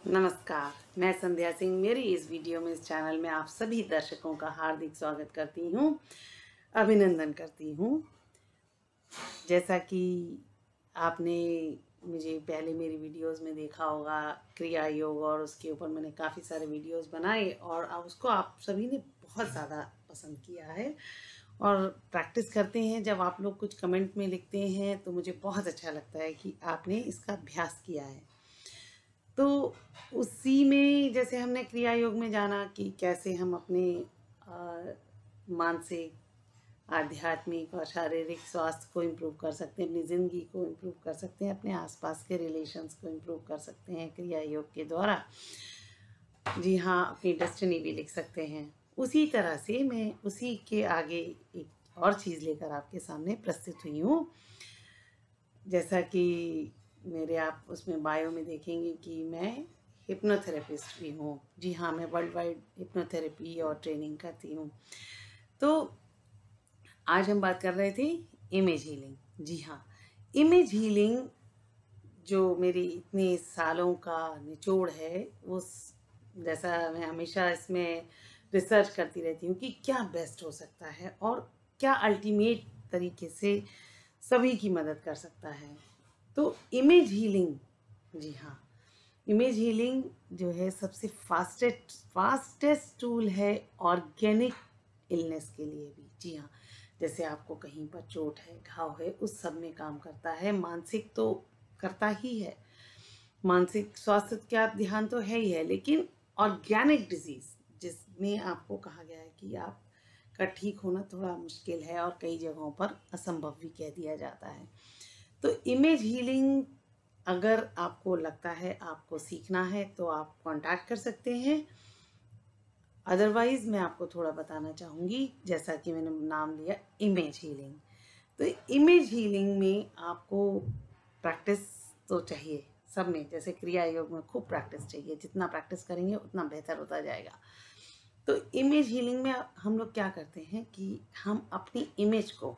नमस्कार, मैं संध्या सिंह। मेरी इस वीडियो में, इस चैनल में आप सभी दर्शकों का हार्दिक स्वागत करती हूँ, अभिनंदन करती हूँ। जैसा कि आपने मुझे पहले मेरी वीडियोस में देखा होगा, क्रिया योग, और उसके ऊपर मैंने काफ़ी सारे वीडियोस बनाए और उसको आप सभी ने बहुत ज़्यादा पसंद किया है और प्रैक्टिस करते हैं। जब आप लोग कुछ कमेंट में लिखते हैं तो मुझे बहुत अच्छा लगता है कि आपने इसका अभ्यास किया है। तो उसी में जैसे हमने क्रिया योग में जाना कि कैसे हम अपने मानसिक, आध्यात्मिक और शारीरिक स्वास्थ्य को इम्प्रूव कर सकते हैं, अपनी ज़िंदगी को इम्प्रूव कर सकते हैं, अपने आसपास के रिलेशंस को इम्प्रूव कर सकते हैं क्रिया योग के द्वारा। जी हाँ, अपनी डेस्टिनी भी लिख सकते हैं। उसी तरह से मैं उसी के आगे एक और चीज़ लेकर आपके सामने प्रस्तुत हुई हूँ। जैसा कि मेरे आप उसमें बायो में देखेंगे कि मैं हिप्नोथेरेपिस्ट भी हूँ। जी हाँ, मैं वर्ल्ड वाइड हिप्नोथेरेपी और ट्रेनिंग करती हूँ। तो आज हम बात कर रहे थे इमेज हीलिंग। जी हाँ, इमेज हीलिंग जो मेरी इतने सालों का निचोड़ है, वो जैसा मैं हमेशा इसमें रिसर्च करती रहती हूँ कि क्या बेस्ट हो सकता है और क्या अल्टीमेट तरीके से सभी की मदद कर सकता है। तो इमेज हीलिंग, जी हाँ, इमेज हीलिंग जो है सबसे फास्टेस्ट टूल है ऑर्गेनिक इलनेस के लिए भी। जी हाँ, जैसे आपको कहीं पर चोट है, घाव है, उस सब में काम करता है। मानसिक तो करता ही है, मानसिक स्वास्थ्य का ध्यान तो है ही है, लेकिन ऑर्गेनिक डिजीज जिसमें आपको कहा गया है कि आपका ठीक होना थोड़ा मुश्किल है और कई जगहों पर असंभव भी कह दिया जाता है। तो इमेज हीलिंग अगर आपको लगता है आपको सीखना है तो आप कांटेक्ट कर सकते हैं। अदरवाइज मैं आपको थोड़ा बताना चाहूँगी, जैसा कि मैंने नाम लिया इमेज हीलिंग। तो इमेज हीलिंग में आपको प्रैक्टिस तो चाहिए सब में। जैसे क्रिया योग में खूब प्रैक्टिस चाहिए, जितना प्रैक्टिस करेंगे उतना बेहतर होता जाएगा। तो इमेज हीलिंग में हम लोग क्या करते हैं कि हम अपनी इमेज को,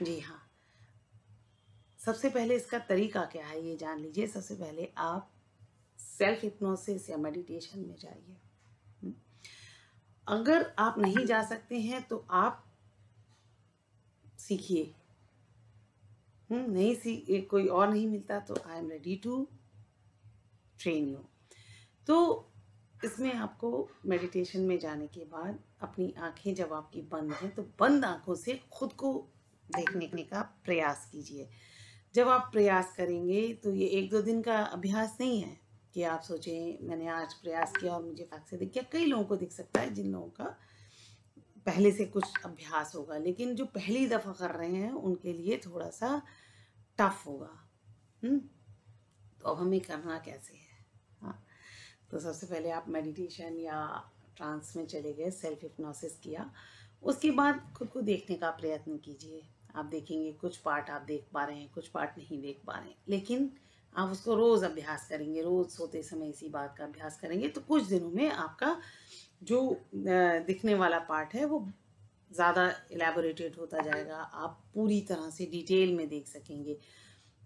जी हाँ, सबसे पहले इसका तरीका क्या है ये जान लीजिए। सबसे पहले आप सेल्फ हिप्नोसिस या मेडिटेशन में जाइए। अगर आप नहीं जा सकते हैं तो आप सीखिए। नहीं कोई और नहीं मिलता तो I am ready to train you. तो इसमें आपको मेडिटेशन में जाने के बाद अपनी आंखें जब आपकी बंद हैं तो बंद आंखों से खुद को देखने का प्रयास कीजिए। जब आप प्रयास करेंगे तो ये 1-2 दिन का अभ्यास नहीं है कि आप सोचें मैंने आज प्रयास किया और मुझे फट से दिख गया। कई लोगों को दिख सकता है जिन लोगों का पहले से कुछ अभ्यास होगा, लेकिन जो पहली दफ़ा कर रहे हैं उनके लिए थोड़ा सा टफ होगा। तो अब हमें करना कैसे है? हाँ, तो सबसे पहले आप मेडिटेशन या ट्रांस में चले गए, सेल्फ हिप्नोसिस किया, उसके बाद खुद को देखने का प्रयत्न कीजिए। आप देखेंगे कुछ पार्ट आप देख पा रहे हैं, कुछ पार्ट नहीं देख पा रहे हैं, लेकिन आप उसको रोज़ अभ्यास करेंगे, रोज़ सोते समय इसी बात का अभ्यास करेंगे तो कुछ दिनों में आपका जो दिखने वाला पार्ट है वो ज़्यादा एलैबोरेटेड होता जाएगा। आप पूरी तरह से डिटेल में देख सकेंगे।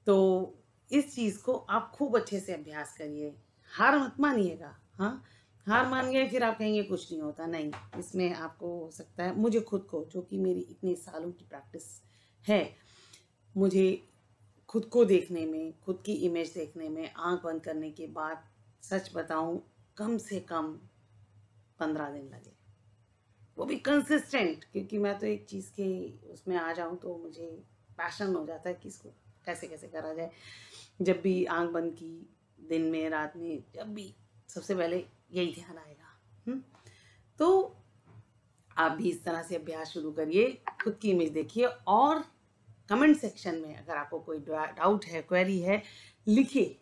तो इस चीज़ को आप खूब अच्छे से अभ्यास करिए। हार मत मानिएगा। हाँ, हार मान गए फिर आप कहेंगे कुछ नहीं होता, नहीं। इसमें आपको हो सकता है, मुझे खुद को, जो कि मेरी इतने सालों की प्रैक्टिस है, मुझे खुद को देखने में, खुद की इमेज देखने में आंख बंद करने के बाद सच बताऊं कम से कम 15 दिन लगे, वो भी कंसिस्टेंट। क्योंकि मैं तो एक चीज़ के उसमें आ जाऊं तो मुझे पैशन हो जाता है कि इसको कैसे कैसे करा जाए। जब भी आंख बंद की, दिन में, रात में, जब भी सबसे पहले यही ध्यान आएगा। तो आप भी इस तरह से अभ्यास शुरू करिए, खुद की इमेज देखिए और कमेंट सेक्शन में अगर आपको कोई डाउट है, क्वेरी है, लिखिए।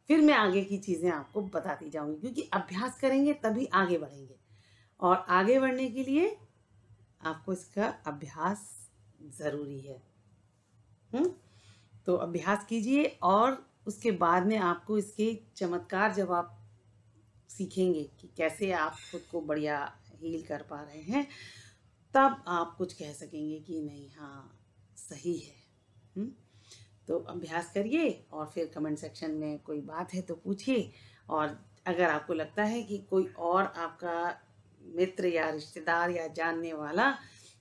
फिर मैं आगे की चीज़ें आपको बताती जाऊंगी, क्योंकि अभ्यास करेंगे तभी आगे बढ़ेंगे और आगे बढ़ने के लिए आपको इसका अभ्यास ज़रूरी है। तो अभ्यास कीजिए और उसके बाद में आपको इसके चमत्कार जब आप सीखेंगे कि कैसे आप खुद को बढ़िया हील कर पा रहे हैं, तब आप कुछ कह सकेंगे कि नहीं, हाँ, सही है। तो अभ्यास करिए और फिर कमेंट सेक्शन में कोई बात है तो पूछिए। और अगर आपको लगता है कि कोई और आपका मित्र या रिश्तेदार या जानने वाला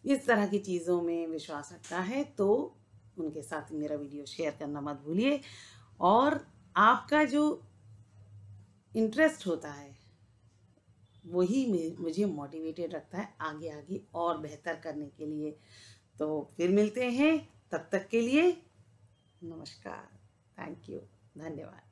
इस तरह की चीज़ों में विश्वास रखता है तो उनके साथ मेरा वीडियो शेयर करना मत भूलिए। और आपका जो इंटरेस्ट होता है वही मुझे मोटिवेटेड रखता है आगे आगे और बेहतर करने के लिए। तो फिर मिलते हैं, तब तक के लिए नमस्कार। थैंक यू, धन्यवाद।